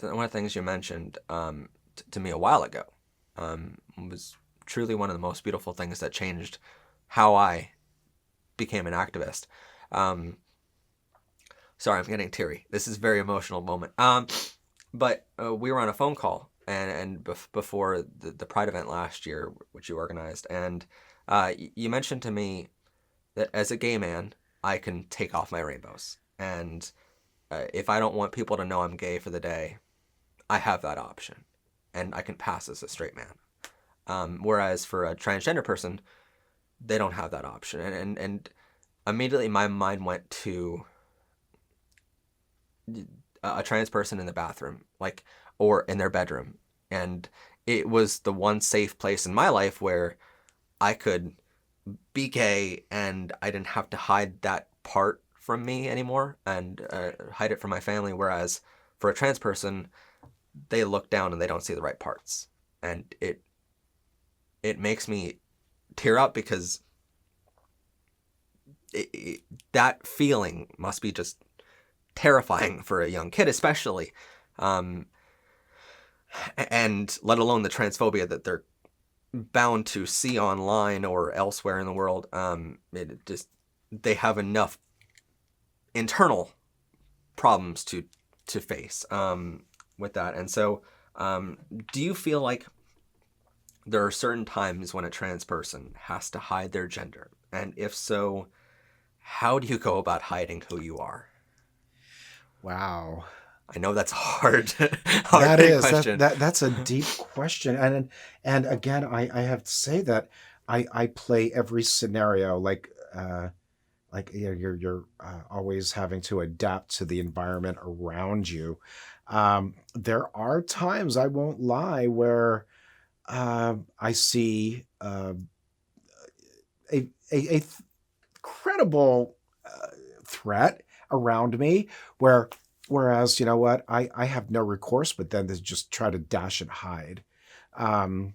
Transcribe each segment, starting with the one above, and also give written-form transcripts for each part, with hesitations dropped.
one of the things you mentioned to me a while ago was truly one of the most beautiful things that changed how I became an activist. Sorry, I'm getting teary. This is a very emotional moment. But we were on a phone call and before the Pride event last year, which you organized, and you mentioned to me that as a gay man, I can take off my rainbows. And if I don't want people to know I'm gay for the day, I have that option. And I can pass as a straight man. Whereas for a transgender person, they don't have that option. And immediately my mind went to a trans person in the bathroom, or in their bedroom. And it was the one safe place in my life where I could be gay and I didn't have to hide that part from me anymore and hide it from my family. Whereas for a trans person, they look down and they don't see the right parts. And it makes me tear up because that feeling must be just terrifying for a young kid, especially. And let alone the transphobia that they're bound to see online or elsewhere in the world. They have enough internal problems to face with that. And so do you feel like there are certain times when a trans person has to hide their gender? And if so, how do you go about hiding who you are? Wow. I know that's hard. That is question. That's a deep question, and again, I have to say that I play every scenario like you're always having to adapt to the environment around you. There are times, I won't lie, where I see a credible threat around me whereas, you know what, I have no recourse but then to just try to dash and hide. But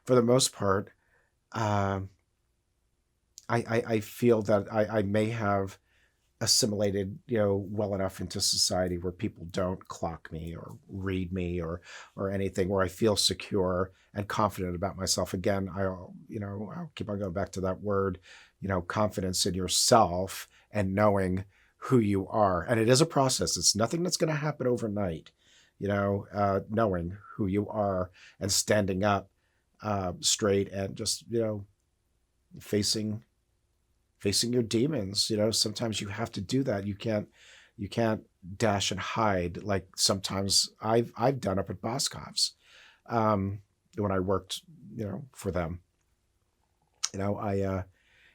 for the most part, I feel that I may have assimilated, well enough into society where people don't clock me or read me or anything, where I feel secure and confident about myself. Again, I'll keep on going back to that word, confidence in yourself and knowing who you are. And it is a process. It's nothing that's going to happen overnight, knowing who you are and standing up straight and just, facing your demons. Sometimes you have to do that. You can't dash and hide like sometimes I've done up at Boscov's when I worked, for them.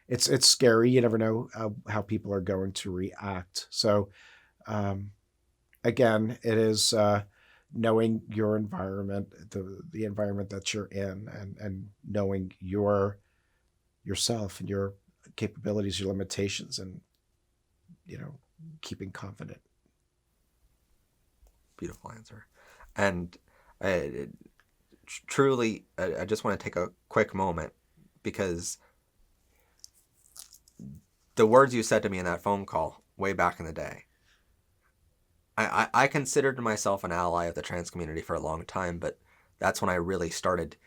It's scary. You never know how people are going to react. So again, it is knowing your environment, the environment that you're in, and knowing yourself and your capabilities, your limitations, and keeping confident. Beautiful answer. And truly, I just want to take a quick moment because the words you said to me in that phone call way back in the day, I considered myself an ally of the trans community for a long time, but that's when I really started,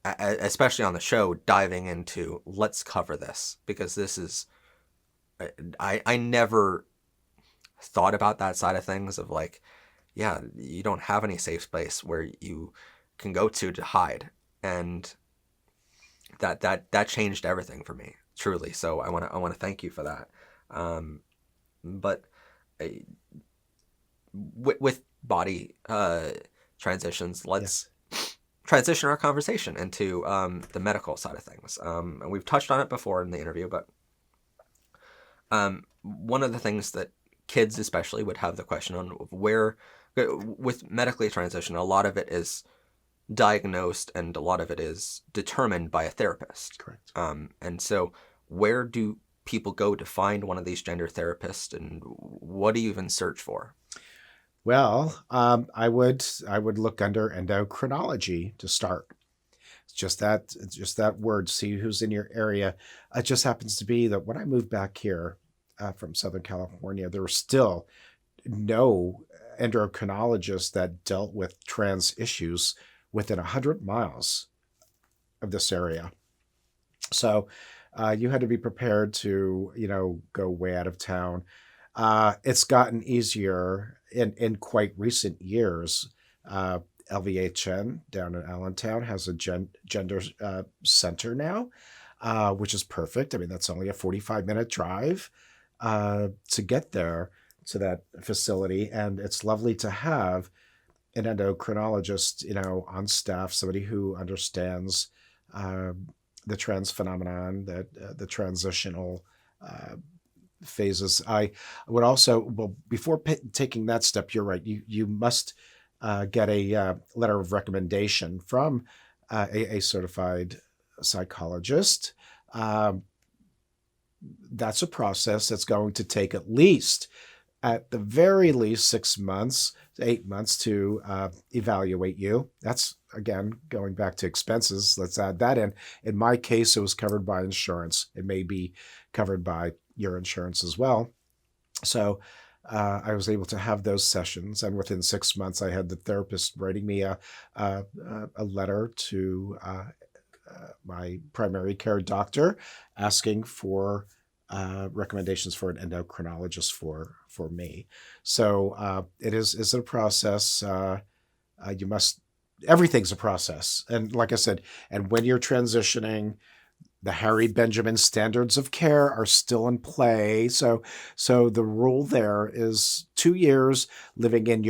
especially on the show, diving into let's cover this, because this is, I never thought about that side of things of you don't have any safe space where you can go to hide. And that changed everything for me, truly. So I want to thank you for that. But with body transitions, let's transition our conversation into the medical side of things. And we've touched on it before in the interview, but one of the things that kids especially would have the question on where, with medically transition, a lot of it is diagnosed and a lot of it is determined by a therapist. Correct. And so where do people go to find one of these gender therapists, and what do you even search for? Well, I would look under endocrinology to start. It's just that word. See who's in your area. It just happens to be that when I moved back here from Southern California, there were still no endocrinologist that dealt with trans issues within 100 miles of this area. So you had to be prepared to, go way out of town. It's gotten easier in quite recent years. LVHN down in Allentown has a gender center now, which is perfect. I mean, that's only a 45-minute drive to get there to that facility. And it's lovely to have an endocrinologist, on staff, somebody who understands the trans phenomenon, that the transitional phases. I would also, well, before taking that step, you're right. You must get a letter of recommendation from a certified psychologist. That's a process that's going to take at the very least 6 months to 8 months to evaluate you. That's, again, going back to expenses. Let's add that in. In my case, it was covered by insurance. It may be covered by your insurance as well. So I was able to have those sessions, and within 6 months, I had the therapist writing me a letter to my primary care doctor asking for recommendations for an endocrinologist for me. So it is a process. Everything's a process. And like I said, and when you're transitioning, the Harry Benjamin standards of care are still in play. So the rule there is 2 years living in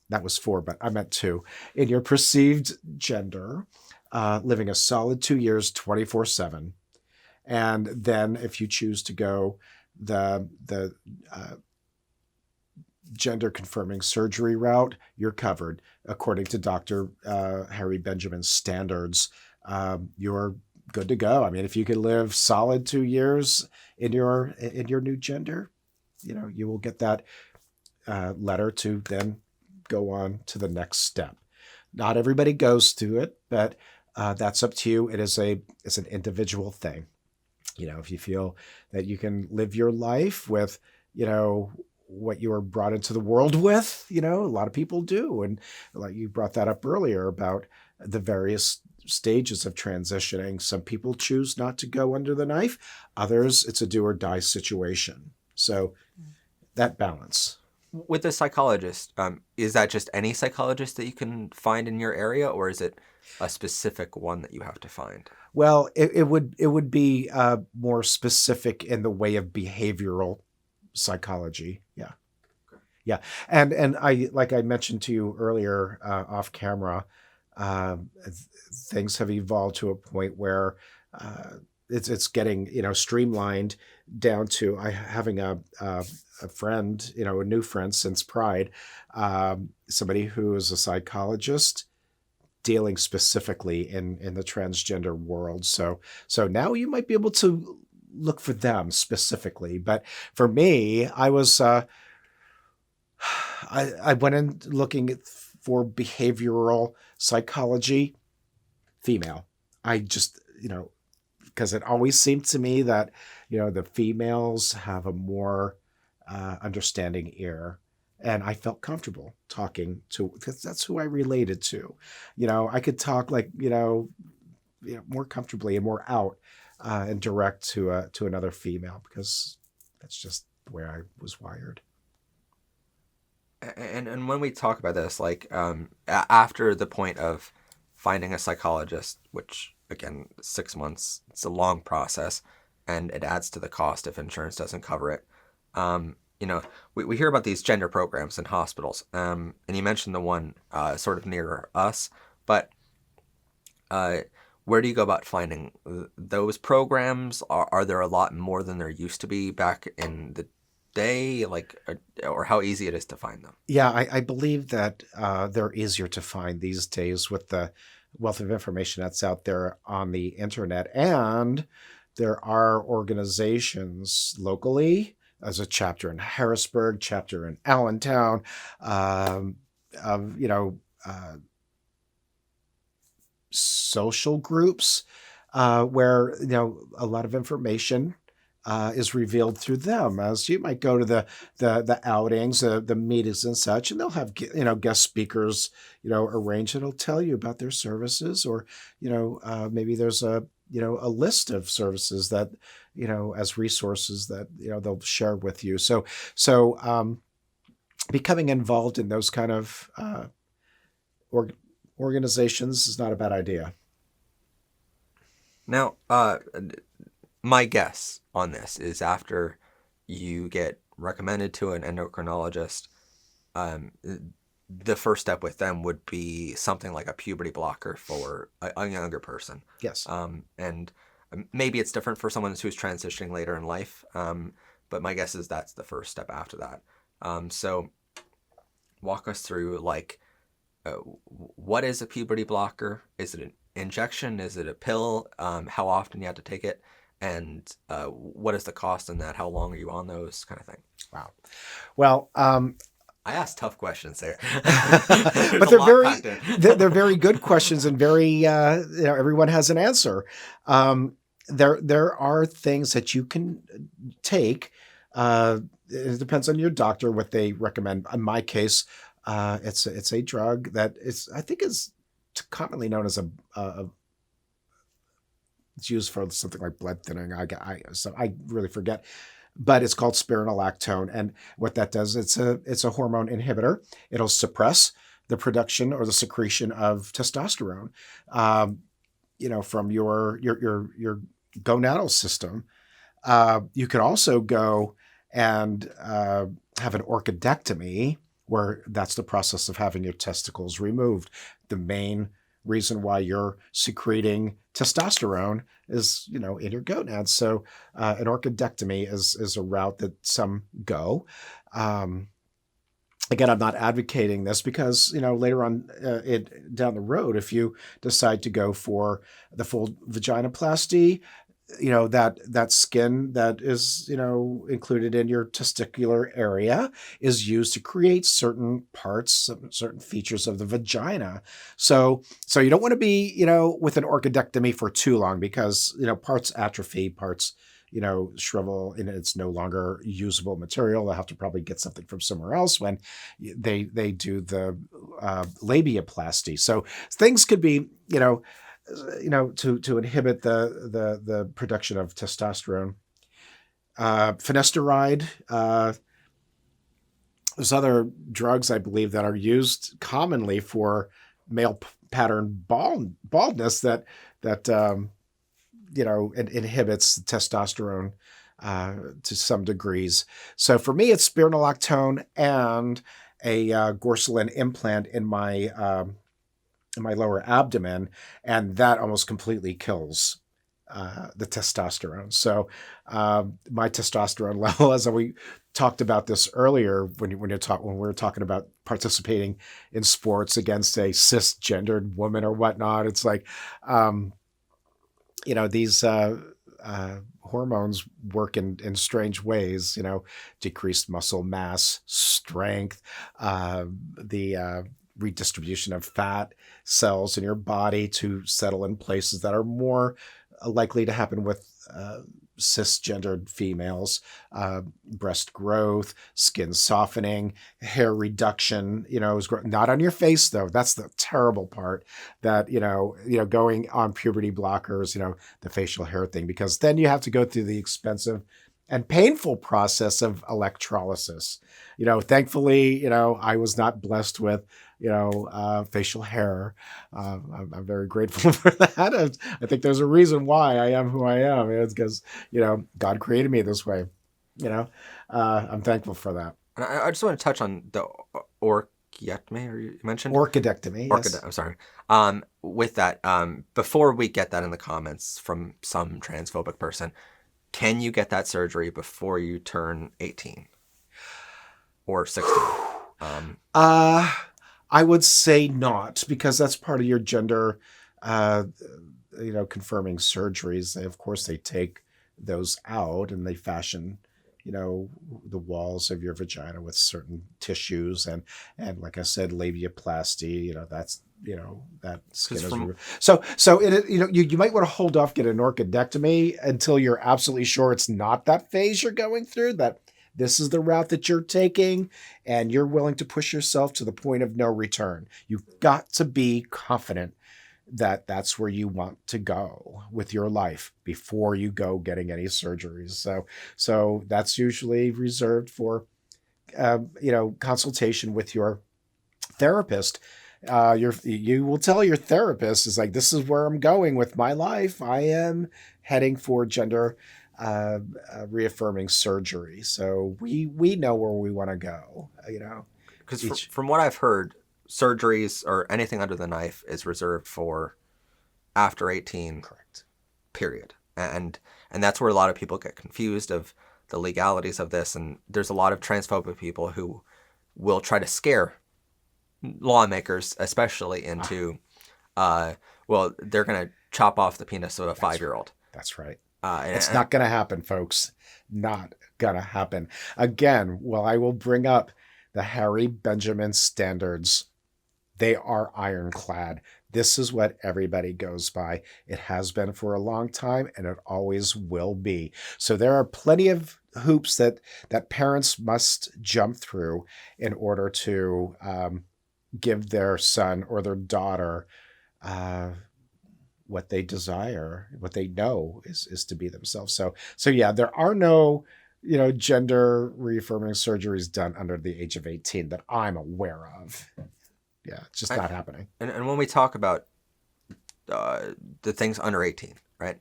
that was 4, but I meant 2, in your perceived gender, living a solid 2 years, 24/7. And then if you choose to go the gender confirming surgery route, you're covered. According to Dr. Harry Benjamin's standards, you're good to go. I mean, if you can live solid 2 years in your new gender, you will get that letter to then go on to the next step. Not everybody goes to it, but that's up to you. It's an individual thing. If you feel that you can live your life with, what you were brought into the world with, a lot of people do. And like you brought that up earlier about the various stages of transitioning. Some people choose not to go under the knife. Others, it's a do or die situation. So that balance. With the psychologist, is that just any psychologist that you can find in your area, or is it a specific one that you have to find? Well, it would be more specific in the way of behavioral psychology. Yeah. Okay. Yeah. And I, like I mentioned to you earlier off camera, things have evolved to a point where it's getting, streamlined down to having a friend, a new friend since Pride, somebody who is a psychologist dealing specifically in the transgender world. So now you might be able to look for them specifically. But for me, I was I went in looking for behavioral psychology, female. I just, because it always seemed to me that, the females have a more understanding ear. And I felt comfortable talking to, because that's who I related to. I could talk like, more comfortably and more out and direct to another female, because that's just the way I was wired. And when we talk about this, like after the point of finding a psychologist, which again, 6 months, it's a long process, and it adds to the cost if insurance doesn't cover it. We hear about these gender programs in hospitals, and you mentioned the one sort of near us, but where do you go about finding those programs? Are there a lot more than there used to be back in the day, or how easy it is to find them? Yeah, I believe that they're easier to find these days with the wealth of information that's out there on the internet. And there are organizations locally, as a chapter in Harrisburg, chapter in Allentown, social groups where a lot of information is revealed through them. As you might go to the outings, the meetings and such, and they'll have guest speakers arranged that'll tell you about their services, or maybe there's a list of services that as resources that they'll share with you. So becoming involved in those kind of organizations is not a bad idea. Now, my guess on this is after you get recommended to an endocrinologist, the first step with them would be something like a puberty blocker for a younger person. Yes. And maybe it's different for someone who's transitioning later in life, but my guess is that's the first step after that. So walk us through, like, what is a puberty blocker? Is it an injection? Is it a pill? How often you have to take it? And what is the cost in that? How long are you on those, kind of thing? Wow. Well, I asked tough questions there, but they're very good questions, and very everyone has an answer. There are things that you can take. It depends on your doctor what they recommend. In my case, it's a drug that I think is commonly known as it's used for something like blood thinning. I really forget, but it's called spironolactone. And what that does, it's a hormone inhibitor. It'll suppress the production or the secretion of testosterone, from your gonadal system. You could also go and have an orchidectomy, where that's the process of having your testicles removed. The main reason why you're secreting testosterone is, in your gonads. So an orchidectomy is a route that some go. Again, I'm not advocating this because, later on down the road, if you decide to go for the full vaginoplasty, that skin that is, included in your testicular area is used to create certain parts, certain features of the vagina. So you don't want to be, with an orchidectomy for too long, because, parts atrophy, parts, shrivel, and it's no longer usable material. They'll have to probably get something from somewhere else when they do the labiaplasty. So things could be, to inhibit the production of testosterone. Finasteride. There's other drugs, I believe, that are used commonly for male pattern baldness that inhibits testosterone to some degrees. So for me, it's spironolactone and a Gorsalin implant in my lower abdomen, and that almost completely kills the testosterone. So my testosterone level, as we talked about this earlier, when we were talking about participating in sports against a cisgendered woman or whatnot, it's like, these hormones work in strange ways. Decreased muscle mass, strength, the redistribution of fat cells in your body to settle in places that are more likely to happen with cisgendered females, breast growth, skin softening, hair reduction, is not on your face though. That's the terrible part, that, going on puberty blockers, the facial hair thing, because then you have to go through the expensive and painful process of electrolysis. Thankfully, I was not blessed with, facial hair. I'm very grateful for that. I think there's a reason why I am who I am. It's because, God created me this way. I'm thankful for that. I just want to touch on the orchiectomy, or you mentioned? Orchidectomy, yes. I'm sorry. With that, before we get that in the comments from some transphobic person, can you get that surgery before you turn 18 or 16? I would say not, because that's part of your gender, confirming surgeries. Of course, they take those out and they fashion, the walls of your vagina with certain tissues, and like I said, labiaplasty. that skin 'Cause is from removed. So you might want to hold off getting an orchidectomy until you're absolutely sure it's not that phase you're going through, that this is the route that you're taking and you're willing to push yourself to the point of no return. You've got to be confident that that's where you want to go with your life before you go getting any surgeries. So that's usually reserved for consultation with your therapist. You will tell your therapist is like, this is where I'm going with my life. I am heading for gender reaffirming surgery. So we know where we want to go. Because from what I've heard, surgeries or anything under the knife is reserved for after 18. Correct. Period. And that's where a lot of people get confused of the legalities of this. And there's a lot of transphobic people who will try to scare lawmakers, especially into, they're going to chop off the penis of a 5-year-old. That's right. It's not going to happen, folks. Not going to happen. Again, I will bring up the Harry Benjamin standards. They are ironclad. This is what everybody goes by. It has been for a long time, and it always will be. So there are plenty of hoops that parents must jump through in order to give their son or their daughter what they desire, what they know is to be themselves. So yeah, there are no gender reaffirming surgeries done under the age of 18 that I'm aware of. Yeah, it's just not happening. And when we talk about the things under 18, right?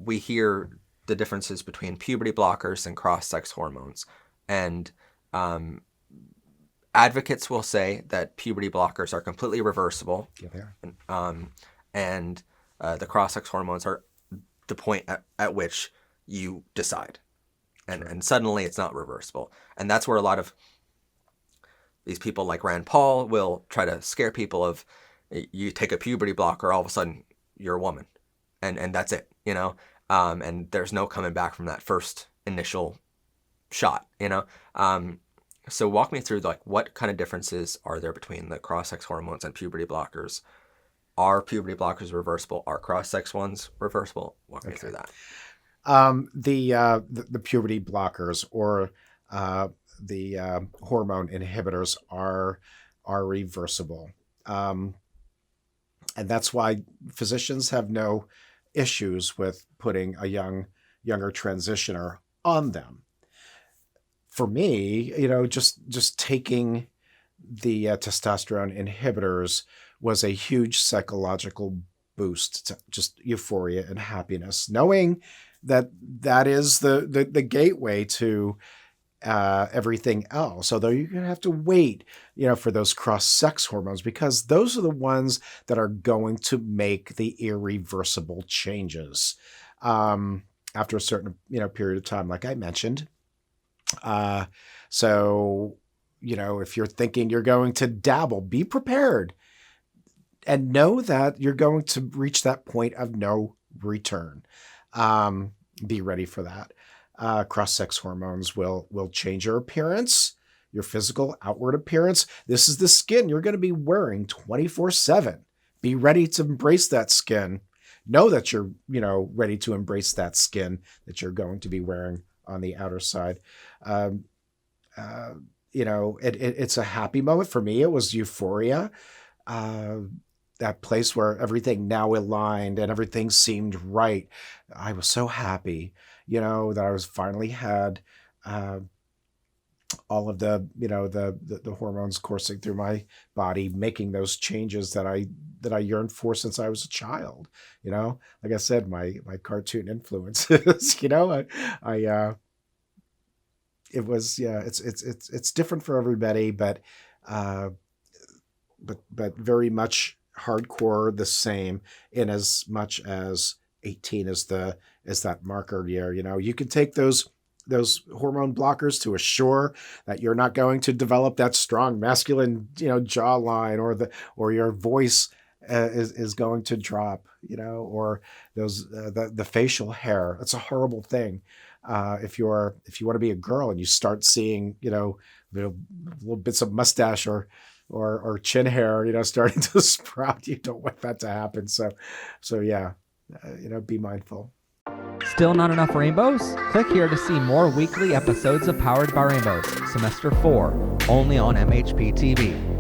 We hear the differences between puberty blockers and cross-sex hormones, and advocates will say that puberty blockers are completely reversible. Yeah, they are. And the cross-sex hormones are the point at which you decide, and suddenly it's not reversible. And that's where a lot of these people like Rand Paul will try to scare people of, you take a puberty blocker, all of a sudden you're a woman, and that's it, and there's no coming back from that first initial shot, So walk me through what kind of differences are there between the cross-sex hormones and puberty blockers? Are puberty blockers reversible? Are cross-sex ones reversible? Walk me through that. The puberty blockers or the hormone inhibitors are reversible, and that's why physicians have no issues with putting a younger transitioner on them. For me, just taking the testosterone inhibitors was a huge psychological boost to just euphoria and happiness, knowing that is the gateway to everything else. Although you're going to have to wait, for those cross-sex hormones, because those are the ones that are going to make the irreversible changes after a certain period of time, like I mentioned. So if you're thinking you're going to dabble, be prepared and know that you're going to reach that point of no return. Be ready for that. Cross-sex hormones will change your appearance, your physical outward appearance. This is the skin you're going to be wearing 24/7. Be ready to embrace that skin. Know that you're, ready to embrace that skin that you're going to be wearing on the outer side. It's a happy moment. For me, it was euphoria. That place where everything now aligned and everything seemed right. I was so happy, that I was finally had all of the hormones coursing through my body, making those changes that I yearned for since I was a child. Like I said, my cartoon influences. It was, it's different for everybody, but very much hardcore the same, in as much as 18 is that marker year. You can take those hormone blockers to assure that you're not going to develop that strong masculine jawline, or your voice is going to drop, or those the facial hair. It's a horrible thing. If you want to be a girl and you start seeing, little bits of mustache or chin hair, starting to sprout, you don't want that to happen. So yeah, be mindful. Still not enough rainbows? Click here to see more weekly episodes of Powered by Rainbows, Semester 4, only on MHP TV.